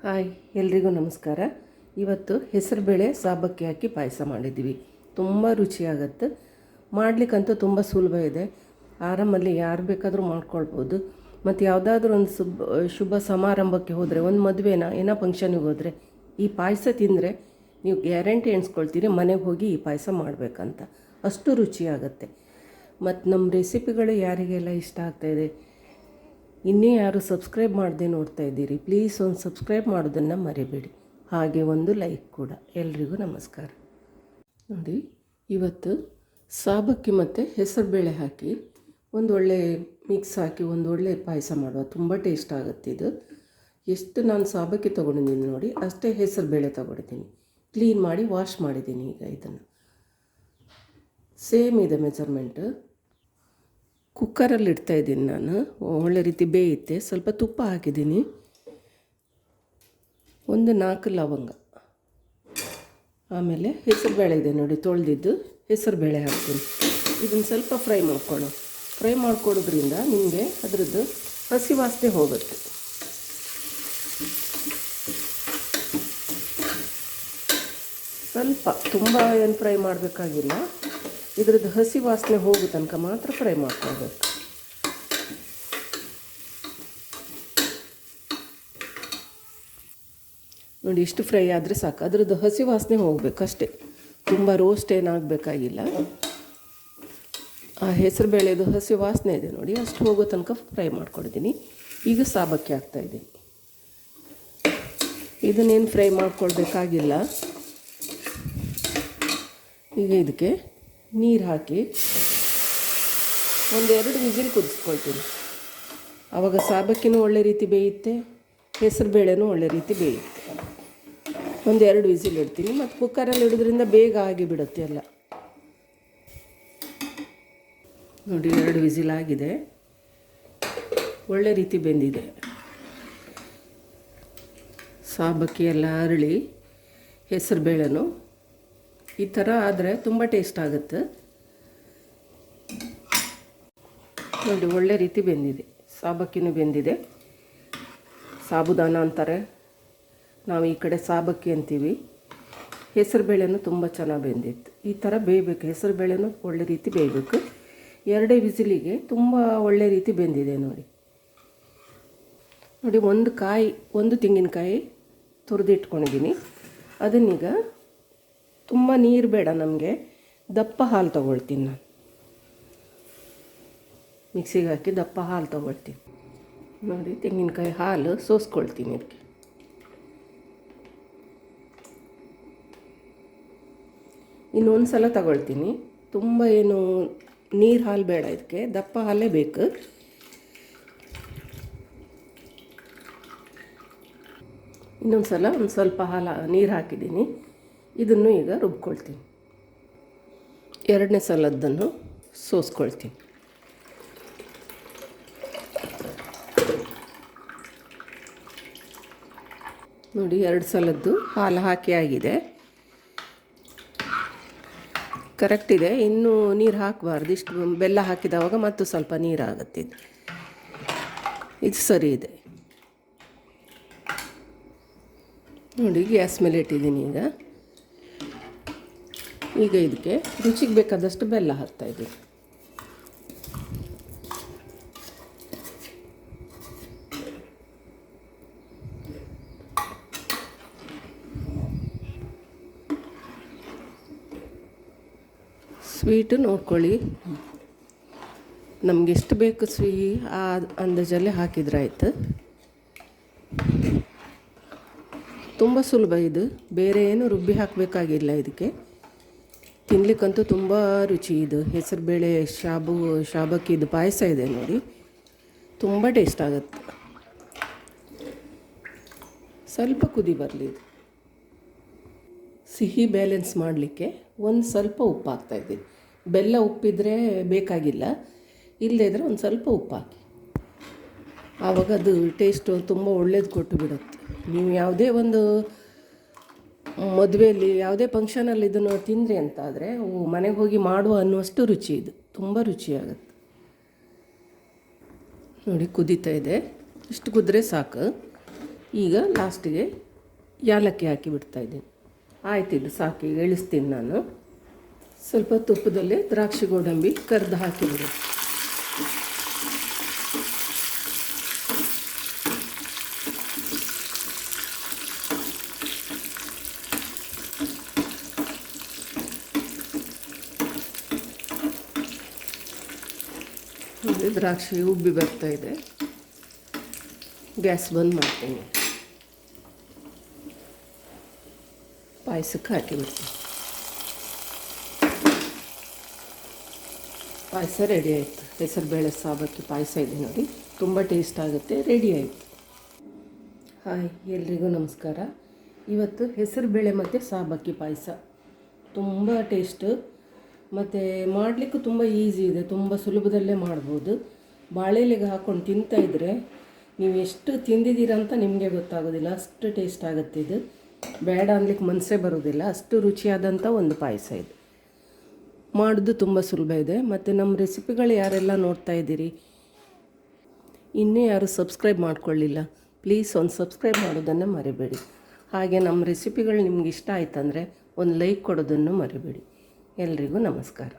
Hi, ಎಲ್ರಿಗೂ ನಮಸ್ಕಾರ. ಇವತ್ತು ಹೆಸರುಬೇಳೆ ಸಾಬಕ್ಕಿ ಹಾಕಿ ಪಾಯಸ ಮಾಡಿದ್ದೀವಿ. ತುಂಬ ರುಚಿಯಾಗತ್ತೆ. ಮಾಡಲಿಕ್ಕಂತೂ ತುಂಬ ಸುಲಭ ಇದೆ. ಆರಾಮಲ್ಲಿ ಯಾರು ಬೇಕಾದರೂ ಮಾಡ್ಕೊಳ್ಬೋದು. ಮತ್ತು ಯಾವುದಾದ್ರೂ ಒಂದು ಶುಭ ಸಮಾರಂಭಕ್ಕೆ ಹೋದರೆ, ಒಂದು ಮದುವೆನ ಏನೋ ಫಂಕ್ಷನಿಗೆ ಹೋದರೆ ಈ ಪಾಯಸ ತಿಂದರೆ ನೀವು ಗ್ಯಾರಂಟಿ ಎಣಿಸ್ಕೊಳ್ತೀರಿ ಮನೆಗೆ ಹೋಗಿ ಈ ಪಾಯಸ ಮಾಡಬೇಕಂತ. ಅಷ್ಟು ರುಚಿಯಾಗತ್ತೆ. ಮತ್ತು ನಮ್ಮ ರೆಸಿಪಿಗಳು ಯಾರಿಗೆಲ್ಲ ಇಷ್ಟ ಆಗ್ತಾಯಿದೆ, ಇನ್ನೂ ಯಾರು ಸಬ್ಸ್ಕ್ರೈಬ್ ಮಾಡದೆ ನೋಡ್ತಾ ಇದ್ದೀರಿ, ಪ್ಲೀಸ್ ಒಂದು ಸಬ್ಸ್ಕ್ರೈಬ್ ಮಾಡೋದನ್ನು ಮರಿಬೇಡಿ. ಹಾಗೆ ಒಂದು ಲೈಕ್ ಕೂಡ. ಎಲ್ರಿಗೂ ನಮಸ್ಕಾರ. ನೋಡಿ, ಇವತ್ತು ಸಾಬಕ್ಕಿ ಮತ್ತು ಹೆಸರುಬೇಳೆ ಹಾಕಿ ಒಂದು ಒಳ್ಳೆ ಮಿಕ್ಸ್ ಹಾಕಿ ಒಂದು ಒಳ್ಳೆ ಪಾಯಸ ಮಾಡುವ. ತುಂಬ ಟೇಸ್ಟ್ ಆಗುತ್ತೆ ಇದು. ಎಷ್ಟು ನಾನು ಸಾಬಕ್ಕಿ ತೊಗೊಂಡಿದ್ದೀನಿ ನೋಡಿ, ಅಷ್ಟೇ ಹೆಸರುಬೇಳೆ ತೊಗೊಂಡಿದ್ದೀನಿ. ಕ್ಲೀನ್ ಮಾಡಿ ವಾಶ್ ಮಾಡಿದ್ದೀನಿ. ಈಗ ಇದನ್ನು ಸೇಮ್ ಇದೆ ಮೆಜರ್ಮೆಂಟು. ಕುಕ್ಕರಲ್ಲಿ ಇಡ್ತಾಯಿದ್ದೀನಿ ನಾನು. ಒಳ್ಳೆ ರೀತಿ ಬೇಯುತ್ತೆ. ಸ್ವಲ್ಪ ತುಪ್ಪ ಹಾಕಿದ್ದೀನಿ. ಒಂದು 4 ಲವಂಗ, ಆಮೇಲೆ ಹೆಸರುಬೇಳೆ ಇದೆ ನೋಡಿ ತೊಳೆದಿದ್ದು, ಹೆಸರುಬೇಳೆ ಹಾಕ್ತೀನಿ. ಇದನ್ನು ಸ್ವಲ್ಪ ಫ್ರೈ ಮಾಡ್ಕೊಡೋದ್ರಿಂದ ನಿಮಗೆ ಅದರದ್ದು ಹಸಿ ವಾಸನೆ ಹೋಗುತ್ತೆ. ಸ್ವಲ್ಪ ತುಂಬ ಏನು ಫ್ರೈ ಮಾಡಬೇಕಾಗಿಲ್ಲ. ಇದರದ್ದು ಹಸಿ ವಾಸನೆ ಹೋಗೋ ತನಕ ಮಾತ್ರ ಫ್ರೈ ಮಾಡ್ಕೊಳ್ಬೇಕು. ನೋಡಿ, ಇಷ್ಟು ಫ್ರೈ ಆದರೆ ಸಾಕು. ಅದರದ್ದು ಹಸಿ ವಾಸನೆ ಹೋಗಬೇಕು ಅಷ್ಟೇ. ತುಂಬ ರೋಸ್ಟ್ ಏನಾಗಬೇಕಾಗಿಲ್ಲ. ಆ ಹೆಸರುಬೇಳೆದು ಹಸಿ ವಾಸನೆ ಇದೆ ನೋಡಿ, ಅಷ್ಟು ಹೋಗೋ ತನಕ ಫ್ರೈ ಮಾಡ್ಕೊಳ್ತೀನಿ. ಈಗ ಸಾಬಕ್ಕಿ ಹಾಕ್ತಾಯಿದ್ದೀನಿ. ಇದನ್ನೇನು ಫ್ರೈ ಮಾಡ್ಕೊಳ್ಬೇಕಾಗಿಲ್ಲ. ಈಗ ಇದಕ್ಕೆ ನೀರು ಹಾಕಿ 1-2 ವಿಸಿಲ್ ಕುದಿಸ್ಕೊಳ್ತೀನಿ. ಆವಾಗ ಸಾಬಕ್ಕಿನೂ ಒಳ್ಳೆ ರೀತಿ ಬೇಯುತ್ತೆ, ಹೆಸರುಬೇಳೆನೂ ಒಳ್ಳೆ ರೀತಿ ಬೇಯುತ್ತೆ. 1-2 ವಿಸಿಲ್ ಇಡ್ತೀನಿ. ಮತ್ತು ಕುಕ್ಕರಲ್ಲಿ ಇಡೋದ್ರಿಂದ ಬೇಗ ಆಗಿಬಿಡುತ್ತೆ ಎಲ್ಲ. ನೋಡಿ, 2 ವಿಸಿಲ್ ಆಗಿದೆ. ಒಳ್ಳೆ ರೀತಿ ಬೆಂದಿದೆ. ಸಾಬಕ್ಕಿ ಎಲ್ಲ ಅರಳಿ ಹೆಸರುಬೇಳೆನೂ ಈ ಥರ ಆದರೆ ತುಂಬ ಟೇಸ್ಟ್ ಆಗುತ್ತೆ. ನೋಡಿ, ಒಳ್ಳೆ ರೀತಿ ಬೆಂದಿದೆ. ಸಾಬಕ್ಕಿನೂ ಬೆಂದಿದೆ. ಸಾಬುದಾನ ಅಂತಾರೆ, ನಾವು ಈ ಕಡೆ ಸಾಬಕ್ಕಿ ಅಂತೀವಿ. ಹೆಸರುಬೇಳೆನೂ ತುಂಬ ಚೆನ್ನಾಗಿ ಬೆಂದಿತ್ತು. ಈ ಥರ ಬೇಯಬೇಕು. ಹೆಸರುಬೇಳೆನೂ ಒಳ್ಳೆ ರೀತಿ ಬೇಯಬೇಕು. 2 ವಿಸಿಲಿಗೆ ತುಂಬ ಒಳ್ಳೆ ರೀತಿ ಬೆಂದಿದೆ ನೋಡಿ. ನೋಡಿ, ಒಂದು ತೆಂಗಿನಕಾಯಿ ತುರಿದಿಟ್ಕೊಂಡಿದ್ದೀನಿ. ಅದನ್ನೀಗ ತುಂಬ ನೀರು ಬೇಡ ನಮಗೆ, ದಪ್ಪ ಹಾಲು ತೊಗೊಳ್ತೀನಿ ನಾನು. ಮಿಕ್ಸಿಗೆ ಹಾಕಿ ದಪ್ಪ ಹಾಲು ತೊಗೊಳ್ತೀನಿ. ನೋಡಿ, ತೆಂಗಿನಕಾಯಿ ಹಾಲು ಸೋಸ್ಕೊಳ್ತೀನಿ. ಇದಕ್ಕೆ ಇನ್ನೊಂದು ಸಲ ತಗೊಳ್ತೀನಿ. ತುಂಬ ಏನು ನೀರು ಹಾಲು ಬೇಡ, ಇದಕ್ಕೆ ದಪ್ಪ ಹಾಲೇ ಬೇಕು. ಇನ್ನೊಂದು ಸಲ ಒಂದು ಸ್ವಲ್ಪ ನೀರು ಹಾಕಿದ್ದೀನಿ. ಇದನ್ನು ಈಗ ರುಬ್ಕೊಳ್ತೀನಿ. 2ನೇ ಸಲದ್ದನ್ನು ಸೋಸ್ಕೊಳ್ತೀನಿ. ನೋಡಿ, 2 ಸಲದ್ದು ಹಾಲು ಹಾಕಿ ಆಗಿದೆ. ಕರೆಕ್ಟ್ ಇದೆ. ಇನ್ನೂ ನೀರು ಹಾಕಬಾರ್ದು. ಇಷ್ಟು ಬೆಲ್ಲ ಹಾಕಿದವಾಗ ಮತ್ತು ಸ್ವಲ್ಪ ನೀರಾಗುತ್ತೆ. ಇದು ಸರಿ ಇದೆ. ನೋಡಿ, ಗ್ಯಾಸ್ ಮೇಲೆ ಇಟ್ಟಿದ್ದೀನಿ. ಈಗ ಇದಕ್ಕೆ ರುಚಿಗೆ ಬೇಕಾದಷ್ಟು ಬೆಲ್ಲ ಹಾಕ್ತಾಯಿದ್ದೀನಿ. ಸ್ವೀಟು ನೋಡ್ಕೊಳ್ಳಿ, ನಮ್ಗೆ ಎಷ್ಟು ಬೇಕು ಆ ಅಂದಾಜಲ್ಲೇ ಹಾಕಿದ್ರಾಯ್ತು. ತುಂಬ ಸುಲಭ ಇದು. ಬೇರೆ ಏನು ರುಬ್ಬಿ ಹಾಕಬೇಕಾಗಿಲ್ಲ ಇದಕ್ಕೆ. ತಿನ್ನಲಿಕ್ಕಂತೂ ತುಂಬ ರುಚಿ. ಇದು ಹೆಸರುಬೇಳೆ ಶಾಬಕ್ಕಿದು ಪಾಯಸ ಇದೆ ನೋಡಿ, ತುಂಬ ಟೇಸ್ಟ್ ಆಗುತ್ತೆ. ಸ್ವಲ್ಪ ಕುದಿ ಬರಲಿ. ಇದು ಸಿಹಿ ಬ್ಯಾಲೆನ್ಸ್ ಮಾಡಲಿಕ್ಕೆ ಒಂದು ಸ್ವಲ್ಪ ಉಪ್ಪು ಹಾಕ್ತಾಯಿದ್ದೀನಿ. ಬೆಲ್ಲ ಉಪ್ಪಿದ್ರೆ ಬೇಕಾಗಿಲ್ಲ, ಇಲ್ಲದೇ ಇದ್ದರೆ ಒಂದು ಸ್ವಲ್ಪ ಉಪ್ಪು ಹಾಕಿ. ಆವಾಗ ಅದು ಟೇಸ್ಟು ತುಂಬ ಒಳ್ಳೇದು ಕೊಟ್ಟು ಬಿಡುತ್ತೆ. ನೀವು ಯಾವುದೇ ಒಂದು ಮದುವೆಯಲ್ಲಿ ಯಾವುದೇ ಫಂಕ್ಷನಲ್ಲಿ ಇದನ್ನು ತಿಂದ್ರಿ ಅಂತಾದರೆ ಮನೆಗೆ ಹೋಗಿ ಮಾಡುವ ಅನ್ನುವಷ್ಟು ರುಚಿ. ಇದು ತುಂಬ ರುಚಿಯಾಗುತ್ತೆ. ನೋಡಿ, ಕುದೀತಾ ಇದೆ. ಇಷ್ಟು ಕುದ್ರೆ ಸಾಕು. ಈಗ ಲಾಸ್ಟಿಗೆ ಯಾಲಕ್ಕಿ ಹಾಕಿ ಬಿಡ್ತಾಯಿದ್ದೀನಿ. ಆಯ್ತು, ಇದು ಸಾಕು. ಈಗ ಇಳಿಸ್ತೀನಿ ನಾನು. ಸ್ವಲ್ಪ ತುಪ್ಪದಲ್ಲೇ ದ್ರಾಕ್ಷಿ ಗೋಡಂಬಿ ಕರ್ದು ಹಾಕಿಬಿಡಿ. ದ್ರಾಕ್ಷಿ ಉಬ್ಬಿ ಬರ್ತಾ ಇದೆ. ಗ್ಯಾಸ್ ಬಂದ್ ಮಾಡ್ತೀನಿ. ಪಾಯಸಕ್ಕೆ ಹಾಕಿಬಿಡ್ತೀನಿ. ಪಾಯಸ ರೆಡಿ ಆಯಿತು. ಹೆಸರುಬೇಳೆ ಸಾಬಕ್ಕಿ ಪಾಯಸ ಇದೆ ನೋಡಿ, ತುಂಬ ಟೇಸ್ಟ್ ಆಗುತ್ತೆ. ರೆಡಿ ಆಯಿತು. ಹಾಯ್, ಎಲ್ರಿಗೂ ನಮಸ್ಕಾರ. ಇವತ್ತು ಹೆಸರುಬೇಳೆ ಮತ್ತು ಸಾಬಕ್ಕಿ ಪಾಯಸ ತುಂಬ ಟೇಸ್ಟು ಮತ್ತು ಮಾಡಲಿಕ್ಕೂ ತುಂಬ ಈಸಿ ಇದೆ. ತುಂಬ ಸುಲಭದಲ್ಲೇ ಮಾಡ್ಬೋದು. ಬಾಳೆಲೆಗೆ ಹಾಕ್ಕೊಂಡು ತಿಂತಾಯಿದ್ರೆ ನೀವು ಎಷ್ಟು ತಿಂದಿದ್ದೀರ ಅಂತ ನಿಮಗೆ ಗೊತ್ತಾಗೋದಿಲ್ಲ, ಅಷ್ಟು ಟೇಸ್ಟ್ ಆಗುತ್ತೆ. ಇದು ಬೇಡ ಅನ್ಲಿಕ್ಕೆ ಮನಸ್ಸೇ ಬರೋದಿಲ್ಲ, ಅಷ್ಟು ರುಚಿಯಾದಂಥ ಒಂದು ಪಾಯಸ ಇದು. ಮಾಡೋದು ತುಂಬ ಸುಲಭ ಇದೆ. ಮತ್ತು ನಮ್ಮ ರೆಸಿಪಿಗಳು ಯಾರೆಲ್ಲ ನೋಡ್ತಾ ಇದ್ದೀರಿ, ಇನ್ನೂ ಯಾರು ಸಬ್ಸ್ಕ್ರೈಬ್ ಮಾಡ್ಕೊಳ್ಳಿಲ್ಲ, ಪ್ಲೀಸ್ ಒಂದು ಸಬ್ಸ್ಕ್ರೈಬ್ ಮಾಡೋದನ್ನು ಮರಿಬೇಡಿ. ಹಾಗೆ ನಮ್ಮ ರೆಸಿಪಿಗಳು ನಿಮ್ಗೆ ಇಷ್ಟ ಆಯ್ತಂದರೆ ಒಂದು ಲೈಕ್ ಕೊಡೋದನ್ನು ಮರಿಬೇಡಿ. ಎಲ್ರಿಗೂ ನಮಸ್ಕಾರ.